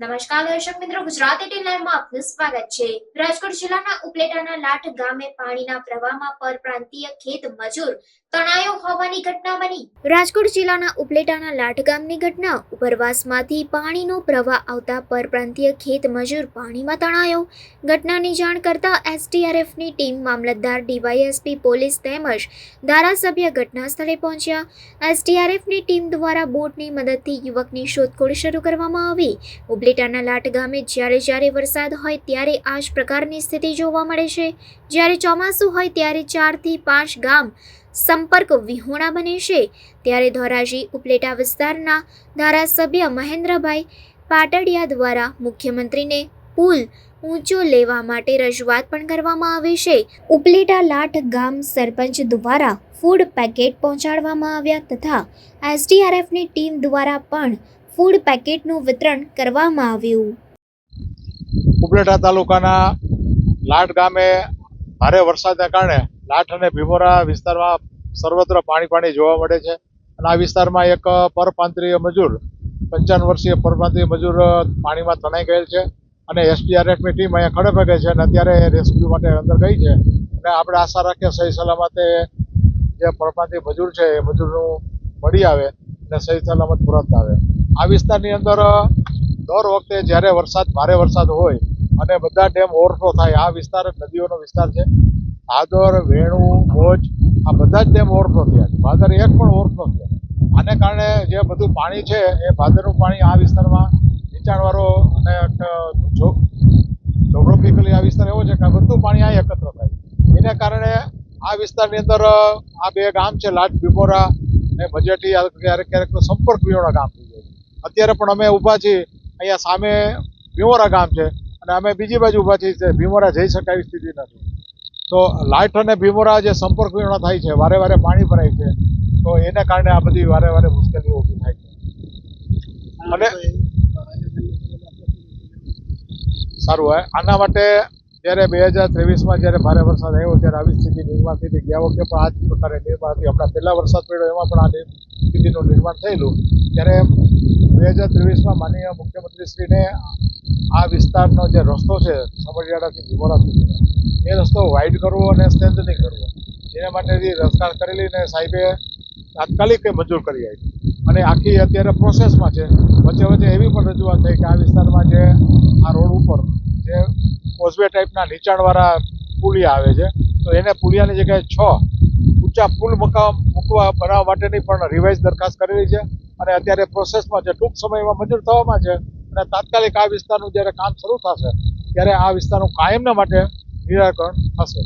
નમસ્કાર દર્શક મિત્રો, ગુજરાત 18 લાઈવમાં આપનું સ્વાગત છે। રાજકોટ જિલ્લાના ઉપલેટાના લાઠ ગામે પાણીના પ્રવાહમાં પરપ્રાંતીય ખેત મજૂર તણાયો હોવાની ઘટના બની। રાજકોટ જિલ્લાના ઉપલેટાના લાઠ ગામની ઘટના ઉપરવાસમાંથી પાણીનો પ્રવાહ આવતા પરપ્રાંતીય ખેત મજૂર પાણીમાં તણાયો। ઘટનાની જાણ કરતા એસડીઆરએફની ટીમ, મામલતદાર, ડીવાયએસપી, પોલીસ તેમજ ધારાસભ્ય ઘટના સ્થળે પહોંચ્યા। એસડીઆરએફની ટીમ દ્વારા બોટની મદદથી યુવકની શોધખોળ શરૂ કરવામાં આવી। ઉપલેટાના લાઠ ગામે જ્યારે વરસાદ હોય ત્યારે આ જ પ્રકારની સ્થિતિ જોવા મળે છે। જ્યારે ચોમાસું હોય ત્યારે 4 થી 5 ગામ સંપર્ક વિહોણા બને છે। ત્યારે ધોરાજી ઉપલેટા વિસ્તારના ધારાસભ્ય મહેન્દ્રભાઈ પાટડિયા દ્વારા મુખ્યમંત્રીને પુલ ઊંચો લેવા માટે રજૂઆત પણ કરવામાં આવી છે। ઉપલેટા લાઠ ગામ સરપંચ દ્વારા ફૂડ પેકેટ પહોંચાડવામાં આવ્યા તથા એસડીઆરએફની ટીમ દ્વારા પણ ફૂડ પેકેટનું વિતરણ કરવામાં આવ્યું। ઉપલેટા તાલુકાના લાઠ ગામે ભારે વરસાદના કારણે લાઠ અને ભીમોરા વિસ્તારમાં સર્વત્ર પાણી જોવા મળે છે અને આ વિસ્તારમાં એક પરપ્રાંતીય મજૂર 55 વર્ષીય પરપ્રાંતીય મજૂર પાણીમાં તણાઈ ગયેલ છે અને એસડીઆરએફની ટીમ અહીંયા ખડેપગે છે અને અત્યારે રેસ્ક્યુ માટે અંદર ગઈ છે અને આપણે આશા રાખીએ સહી સલામતે જે પરપ્રાંતીય મજૂર છે એ મજૂરનું મળી આવે અને સહી સલામત પરત આવે। આ વિસ્તારની અંદર દર વખતે જ્યારે ભારે વરસાદ હોય અને બધા ડેમ ઓવરફ્લો થાય, આ વિસ્તાર નદીઓનો વિસ્તાર છે। ભાદર, વેણુ, મોજ આ બધા જ ડેમ ઓવરફ્લો થયા છે। ભાદર એક પણ ઓવરફ્લો થયા। આને કારણે જે બધું પાણી છે એ ભાદરનું પાણી આ વિસ્તારમાં નીચાણવાળો અને જોગ્રાફિકલી આ વિસ્તાર એવો છે કે બધું પાણી આ એકત્ર થાય। એને કારણે આ વિસ્તારની અંદર આ બે ગામ છે લાઠ ભીમોરા અને મજેઠી, ક્યારેક તો સંપર્ક વિહોણા ગામ થઈ જાય। અત્યારે પણ અમે ઊભા છીએ, અહીંયા સામે ભીમોરા ગામ છે અને અમે બીજી બાજુ ઊભા છીએ, ભીમોરા જઈ શકાય એવી સ્થિતિ નથી। તો લાઠ અને ભીમોરા જે સંપર્ક વિહોણા થાય છે, વારે પાણી ભરાય છે, તો એને કારણે આ બધી વારે મુશ્કેલીઓ ઊભી થાય છે। અને સારું હોય આના માટે જ્યારે 2023માં જ્યારે ભારે વરસાદ આવ્યો ત્યારે આવી સ્થિતિ નિર્માણ થઈ હતી। ગયા વખતે પણ આ જ પ્રકારે નિર્માણ હતી। હમણાં પહેલા વરસાદ પડ્યો એમાં પણ આ સ્થિતિનું નિર્માણ થયેલું। ત્યારે 2023માં માનનીય મુખ્યમંત્રીશ્રીને આ વિસ્તારનો જે રસ્તો છે સમઢિયાળાથી ભીમોરા સુધી, એ રસ્તો વાઇડ કરવો અને સ્ટ્રેન્થનિંગ કરવો, એના માટેની રજૂઆત કરેલી ને સાહેબે તાત્કાલિક મંજૂર કરી આપી અને આખી અત્યારે પ્રોસેસમાં છે। વચ્ચે એવી પણ રજૂઆત થઈ કે આ વિસ્તારમાં જે આ રોડ ઉપર જે કોઝવે ટાઈપના નીચાણવાળા પુલિયા આવે છે, તો એને પુલિયાની જગ્યાએ 6 ઊંચા પુલ બનાવવા માટેની પણ રિવાઇઝ દરખાસ્ત કરેલી છે અને અત્યારે પ્રોસેસમાં છે। ટૂંક સમયમાં મંજૂર થવામાં છે અને તાત્કાલિક આ વિસ્તારનું જ્યારે કામ શરૂ થશે ત્યારે આ વિસ્તારનું કાયમના માટે નિરાકરણ થશે।